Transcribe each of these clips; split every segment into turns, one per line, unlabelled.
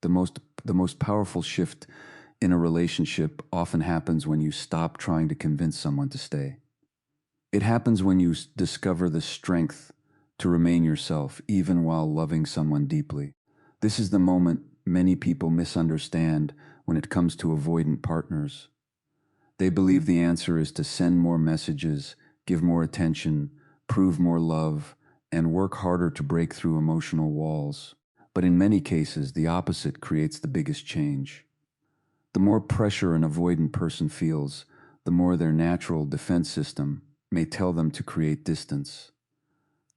The most powerful shift in a relationship often happens when you stop trying to convince someone to stay. It happens when you discover the strength to remain yourself even while loving someone deeply. This is the moment many people misunderstand when it comes to avoidant partners. They believe the answer is to send more messages, give more attention, prove more love, and work harder to break through emotional walls. But in many cases, the opposite creates the biggest change. The more pressure an avoidant person feels, the more their natural defense system may tell them to create distance.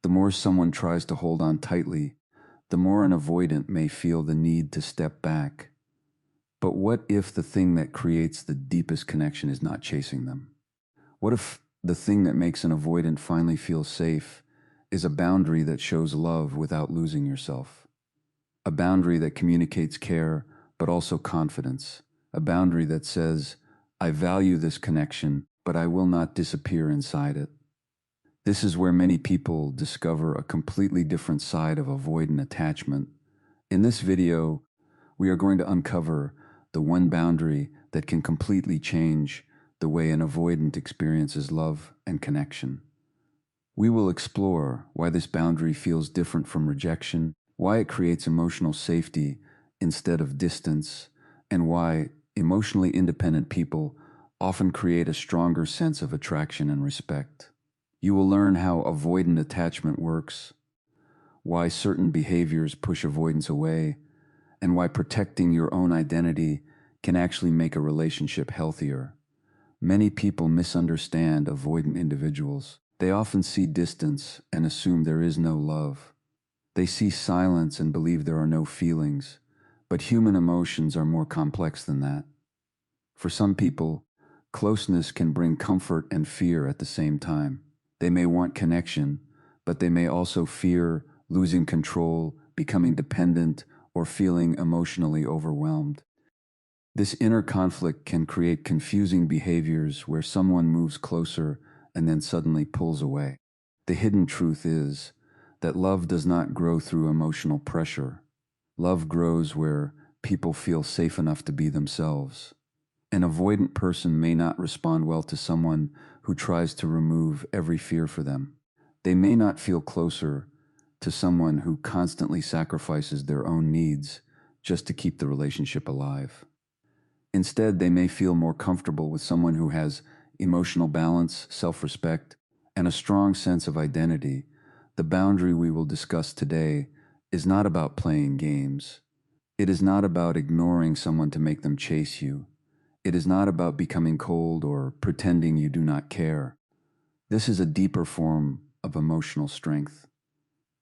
The more someone tries to hold on tightly, the more an avoidant may feel the need to step back. But what if the thing that creates the deepest connection is not chasing them? What if the thing that makes an avoidant finally feel safe is a boundary that shows love without losing yourself? A boundary that communicates care, but also confidence. A boundary that says, I value this connection, but I will not disappear inside it. This is where many people discover a completely different side of avoidant attachment. In this video, we are going to uncover the one boundary that can completely change the way an avoidant experiences love and connection. We will explore why this boundary feels different from rejection, why it creates emotional safety instead of distance, and why emotionally independent people often create a stronger sense of attraction and respect. You will learn how avoidant attachment works, why certain behaviors push avoidance away, and why protecting your own identity can actually make a relationship healthier. Many people misunderstand avoidant individuals. They often see distance and assume there is no love. They see silence and believe there are no feelings, but human emotions are more complex than that. For some people, closeness can bring comfort and fear at the same time. They may want connection, but they may also fear losing control, becoming dependent, or feeling emotionally overwhelmed. This inner conflict can create confusing behaviors where someone moves closer and then suddenly pulls away. The hidden truth is that love does not grow through emotional pressure. Love grows where people feel safe enough to be themselves. An avoidant person may not respond well to someone who tries to remove every fear for them. They may not feel closer to someone who constantly sacrifices their own needs just to keep the relationship alive. Instead, they may feel more comfortable with someone who has emotional balance, self-respect, and a strong sense of identity. The boundary we will discuss today is not about playing games. It is not about ignoring someone to make them chase you. It is not about becoming cold or pretending you do not care. This is a deeper form of emotional strength.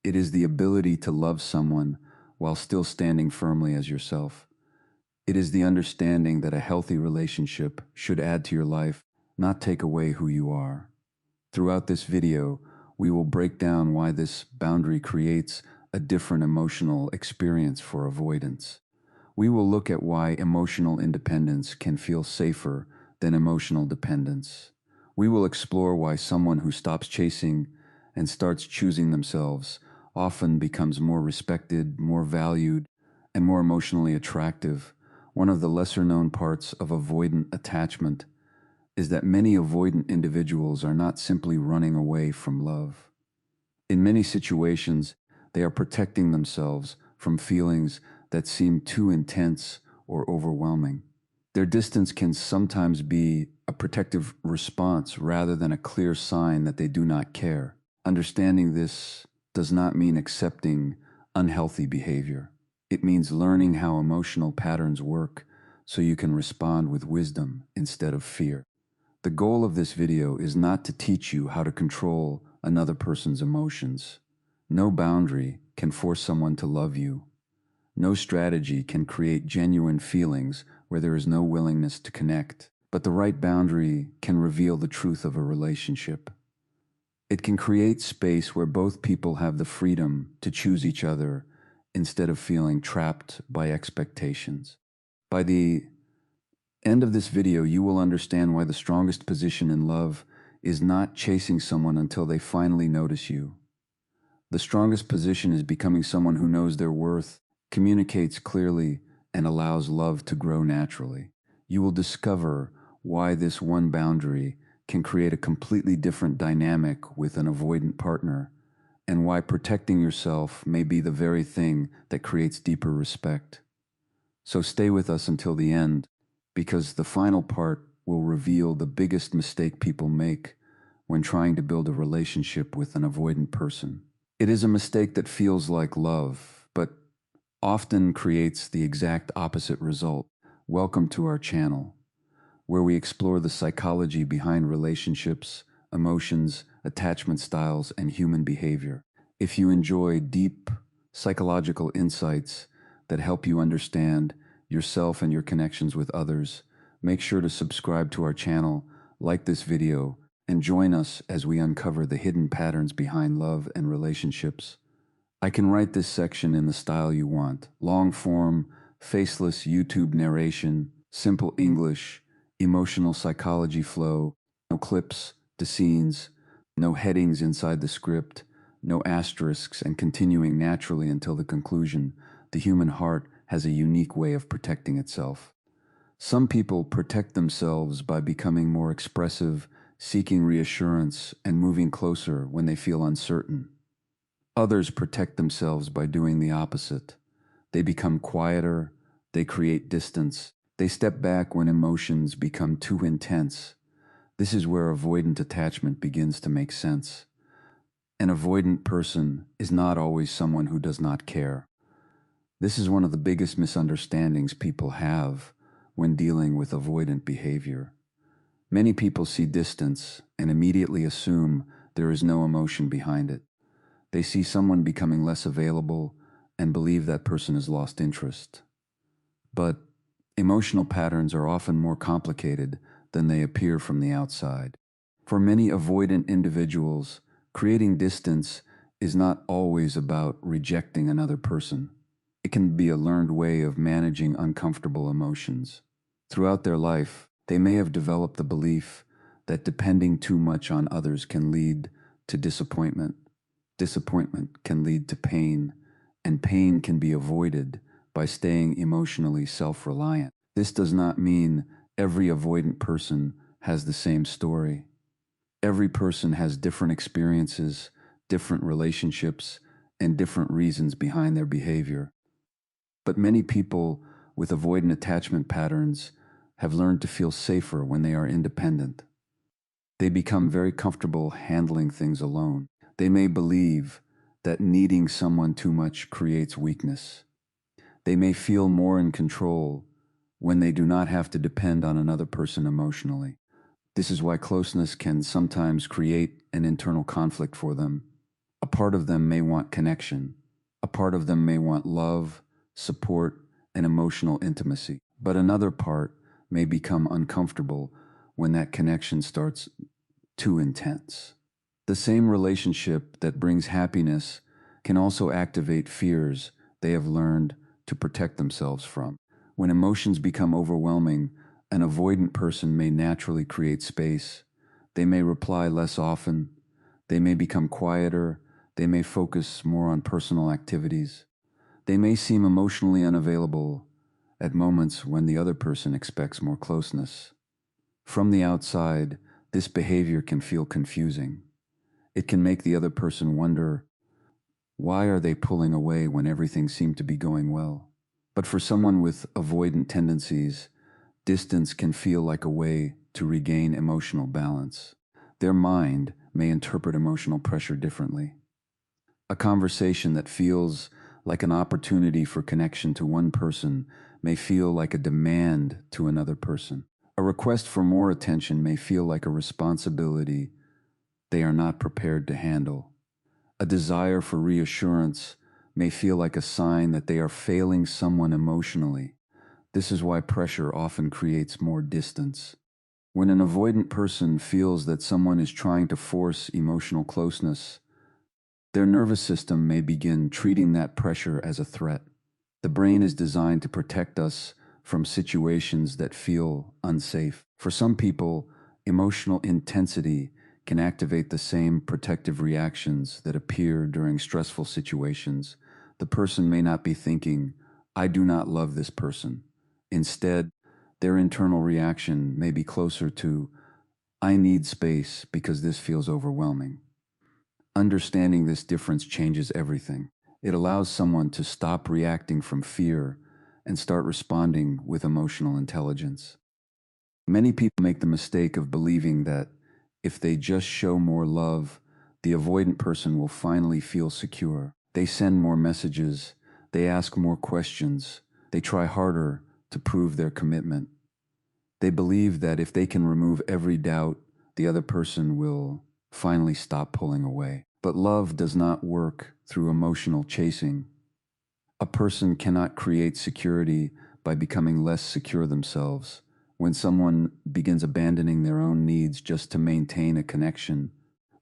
It is the ability to love someone while still standing firmly as yourself. It is the understanding that a healthy relationship should add to your life, not take away who you are. Throughout this video, we will break down why this boundary creates a different emotional experience for avoidance. We will look at why emotional independence can feel safer than emotional dependence. We will explore why someone who stops chasing and starts choosing themselves often becomes more respected, more valued, and more emotionally attractive. One of the lesser-known parts of avoidant attachment is that many avoidant individuals are not simply running away from love. In many situations, they are protecting themselves from feelings that seem too intense or overwhelming. Their distance can sometimes be a protective response rather than a clear sign that they do not care. Understanding this does not mean accepting unhealthy behavior. It means learning how emotional patterns work so you can respond with wisdom instead of fear. The goal of this video is not to teach you how to control another person's emotions. No boundary can force someone to love you. No strategy can create genuine feelings where there is no willingness to connect. But the right boundary can reveal the truth of a relationship. It can create space where both people have the freedom to choose each other instead of feeling trapped by expectations. By the end of this video, you will understand why the strongest position in love is not chasing someone until they finally notice you. The strongest position is becoming someone who knows their worth, communicates clearly, and allows love to grow naturally. You will discover why this one boundary can create a completely different dynamic with an avoidant partner, and why protecting yourself may be the very thing that creates deeper respect. So stay with us until the end, because the final part will reveal the biggest mistake people make when trying to build a relationship with an avoidant person. It is a mistake that feels like love, but often creates the exact opposite result. Welcome to our channel, where we explore the psychology behind relationships, emotions, attachment styles, and human behavior. If you enjoy deep psychological insights that help you understand yourself and your connections with others, make sure to subscribe to our channel, like this video, and join us as we uncover the hidden patterns behind love and relationships. I can write this section in the style you want: long form, faceless YouTube narration, simple English, emotional psychology flow, no clips to scenes, no headings inside the script, no asterisks, and continuing naturally until the conclusion. The human heart has a unique way of protecting itself. Some people protect themselves by becoming more expressive, seeking reassurance, and moving closer when they feel uncertain. Others protect themselves by doing the opposite. They become quieter, they create distance, they step back when emotions become too intense. This is where avoidant attachment begins to make sense. An avoidant person is not always someone who does not care. This is one of the biggest misunderstandings people have when dealing with avoidant behavior. Many people see distance and immediately assume there is no emotion behind it. They see someone becoming less available and believe that person has lost interest. But emotional patterns are often more complicated than they appear from the outside. For many avoidant individuals, creating distance is not always about rejecting another person. It can be a learned way of managing uncomfortable emotions. Throughout their life, they may have developed the belief that depending too much on others can lead to disappointment. Disappointment can lead to pain, and pain can be avoided by staying emotionally self-reliant. This does not mean every avoidant person has the same story. Every person has different experiences, different relationships, and different reasons behind their behavior. But many people with avoidant attachment patterns have learned to feel safer when they are independent. They become very comfortable handling things alone. They may believe that needing someone too much creates weakness. They may feel more in control when they do not have to depend on another person emotionally. This is why closeness can sometimes create an internal conflict for them. A part of them may want connection. A part of them may want love, support, and emotional intimacy. But another part may become uncomfortable when that connection starts too intense. The same relationship that brings happiness can also activate fears they have learned to protect themselves from. When emotions become overwhelming, an avoidant person may naturally create space. They may reply less often. They may become quieter. They may focus more on personal activities. They may seem emotionally unavailable at moments when the other person expects more closeness. From the outside, this behavior can feel confusing. It can make the other person wonder, why are they pulling away when everything seemed to be going well? But for someone with avoidant tendencies, distance can feel like a way to regain emotional balance. Their mind may interpret emotional pressure differently. A conversation that feels like an opportunity for connection to one person may feel like a demand to another person. A request for more attention may feel like a responsibility they are not prepared to handle. A desire for reassurance may feel like a sign that they are failing someone emotionally. This is why pressure often creates more distance. When an avoidant person feels that someone is trying to force emotional closeness, their nervous system may begin treating that pressure as a threat. The brain is designed to protect us from situations that feel unsafe. For some people, emotional intensity can activate the same protective reactions that appear during stressful situations. The person may not be thinking, I do not love this person. Instead, their internal reaction may be closer to, I need space because this feels overwhelming. Understanding this difference changes everything. It allows someone to stop reacting from fear and start responding with emotional intelligence. Many people make the mistake of believing that if they just show more love, the avoidant person will finally feel secure. They send more messages, they ask more questions, they try harder to prove their commitment. They believe that if they can remove every doubt, the other person will finally stop pulling away. But love does not work through emotional chasing. A person cannot create security by becoming less secure themselves. When someone begins abandoning their own needs just to maintain a connection,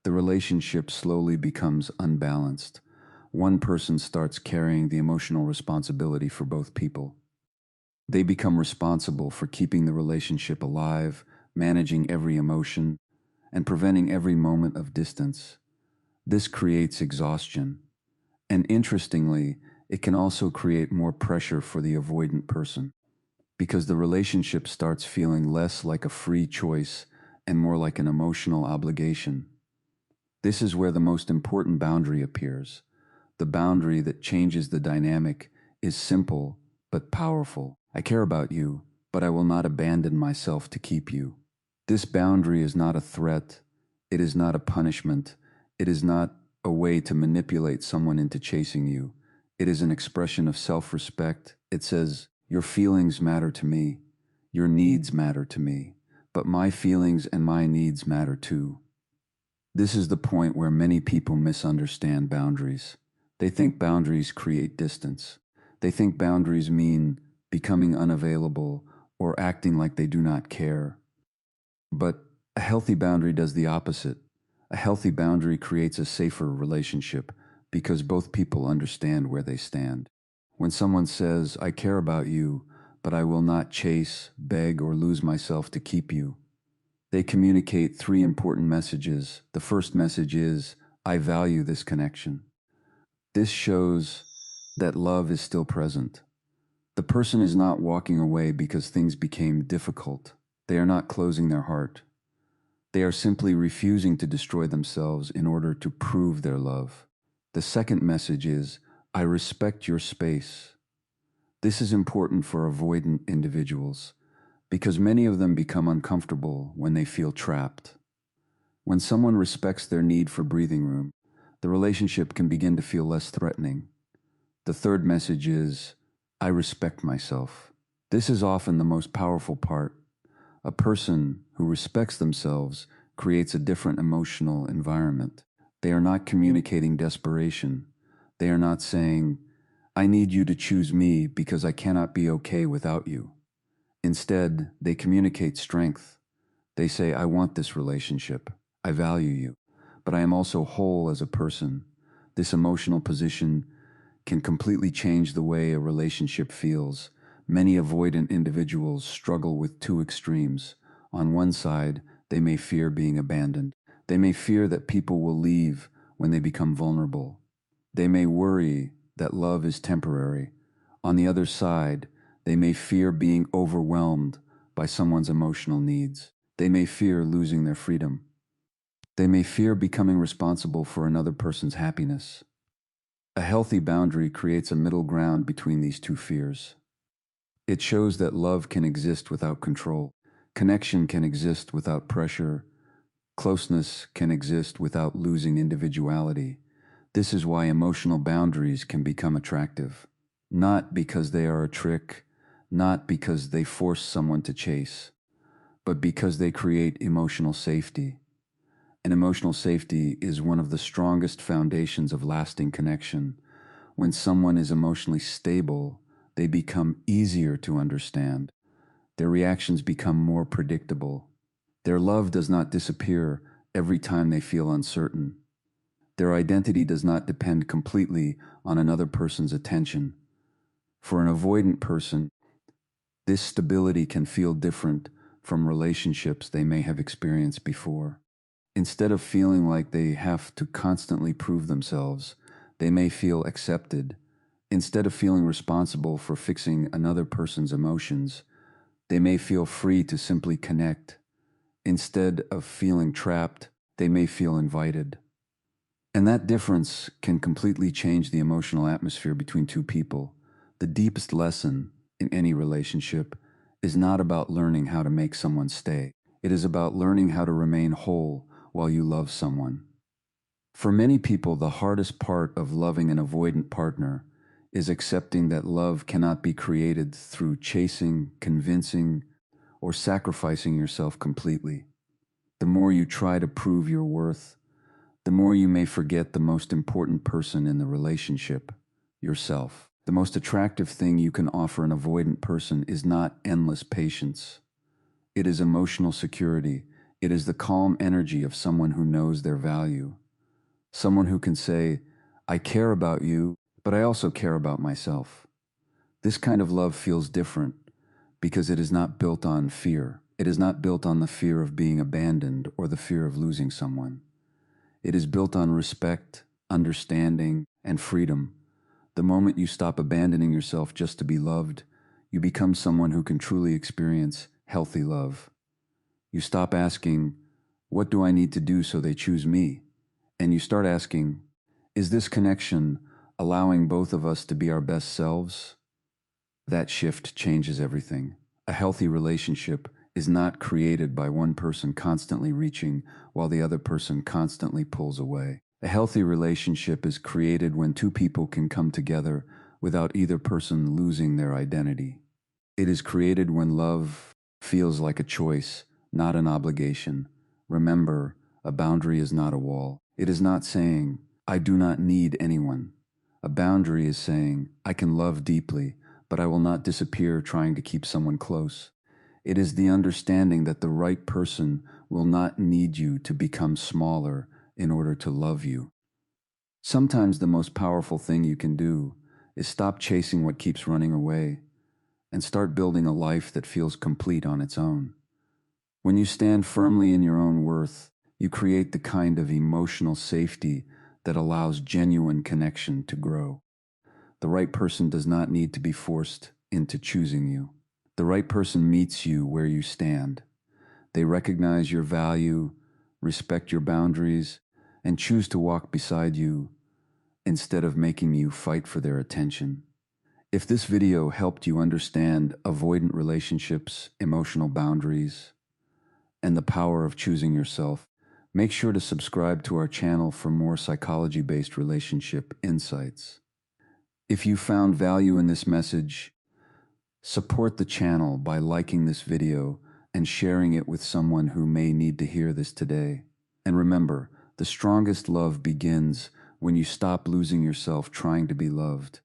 the relationship slowly becomes unbalanced. One person starts carrying the emotional responsibility for both people. They become responsible for keeping the relationship alive, managing every emotion, and preventing every moment of distance. This creates exhaustion. And interestingly, it can also create more pressure for the avoidant person because the relationship starts feeling less like a free choice and more like an emotional obligation. This is where the most important boundary appears. The boundary that changes the dynamic is simple but powerful. I care about you, but I will not abandon myself to keep you. This boundary is not a threat. It is not a punishment. It is not a way to manipulate someone into chasing you. It is an expression of self-respect. It says, your feelings matter to me. Your needs matter to me. But my feelings and my needs matter too. This is the point where many people misunderstand boundaries. They think boundaries create distance. They think boundaries mean becoming unavailable or acting like they do not care. But a healthy boundary does the opposite. A healthy boundary creates a safer relationship because both people understand where they stand. When someone says, I care about you, but I will not chase, beg, or lose myself to keep you, they communicate three important messages. The first message is, I value this connection. This shows that love is still present. The person is not walking away because things became difficult. They are not closing their heart. They are simply refusing to destroy themselves in order to prove their love. The second message is, I respect your space. This is important for avoidant individuals because many of them become uncomfortable when they feel trapped. When someone respects their need for breathing room, the relationship can begin to feel less threatening. The third message is, I respect myself. This is often the most powerful part. A person who respects themselves creates a different emotional environment. They are not communicating desperation. They are not saying, I need you to choose me because I cannot be okay without you. Instead, they communicate strength. They say, I want this relationship. I value you. But I am also whole as a person. This emotional position can completely change the way a relationship feels. Many avoidant individuals struggle with two extremes. On one side, they may fear being abandoned. They may fear that people will leave when they become vulnerable. They may worry that love is temporary. On the other side, they may fear being overwhelmed by someone's emotional needs. They may fear losing their freedom. They may fear becoming responsible for another person's happiness. A healthy boundary creates a middle ground between these two fears. It shows that love can exist without control. Connection can exist without pressure. Closeness can exist without losing individuality. This is why emotional boundaries can become attractive. Not because they are a trick, not because they force someone to chase, but because they create emotional safety. And emotional safety is one of the strongest foundations of lasting connection. When someone is emotionally stable, they become easier to understand. Their reactions become more predictable. Their love does not disappear every time they feel uncertain. Their identity does not depend completely on another person's attention. For an avoidant person, this stability can feel different from relationships they may have experienced before. Instead of feeling like they have to constantly prove themselves, they may feel accepted. Instead of feeling responsible for fixing another person's emotions, they may feel free to simply connect. Instead of feeling trapped, they may feel invited. And that difference can completely change the emotional atmosphere between two people. The deepest lesson in any relationship is not about learning how to make someone stay. It is about learning how to remain whole while you love someone. For many people, the hardest part of loving an avoidant partner is accepting that love cannot be created through chasing, convincing, or sacrificing yourself completely. The more you try to prove your worth, the more you may forget the most important person in the relationship, yourself. The most attractive thing you can offer an avoidant person is not endless patience. It is emotional security. It is the calm energy of someone who knows their value. Someone who can say, I care about you, but I also care about myself. This kind of love feels different because it is not built on fear. It is not built on the fear of being abandoned or the fear of losing someone. It is built on respect, understanding, and freedom. The moment you stop abandoning yourself just to be loved, you become someone who can truly experience healthy love. You stop asking, what do I need to do so they choose me? And you start asking, is this connection allowing both of us to be our best selves? That shift changes everything. A healthy relationship is not created by one person constantly reaching while the other person constantly pulls away. A healthy relationship is created when two people can come together without either person losing their identity. It is created when love feels like a choice, not an obligation. Remember, a boundary is not a wall. It is not saying, I do not need anyone. A boundary is saying, I can love deeply, but I will not disappear trying to keep someone close. It is the understanding that the right person will not need you to become smaller in order to love you. Sometimes the most powerful thing you can do is stop chasing what keeps running away and start building a life that feels complete on its own. When you stand firmly in your own worth, you create the kind of emotional safety that allows genuine connection to grow. The right person does not need to be forced into choosing you. The right person meets you where you stand. They recognize your value, respect your boundaries, and choose to walk beside you instead of making you fight for their attention. If this video helped you understand avoidant relationships, emotional boundaries, and the power of choosing yourself, make sure to subscribe to our channel for more psychology-based relationship insights. If you found value in this message, support the channel by liking this video and sharing it with someone who may need to hear this today. And remember, the strongest love begins when you stop losing yourself trying to be loved.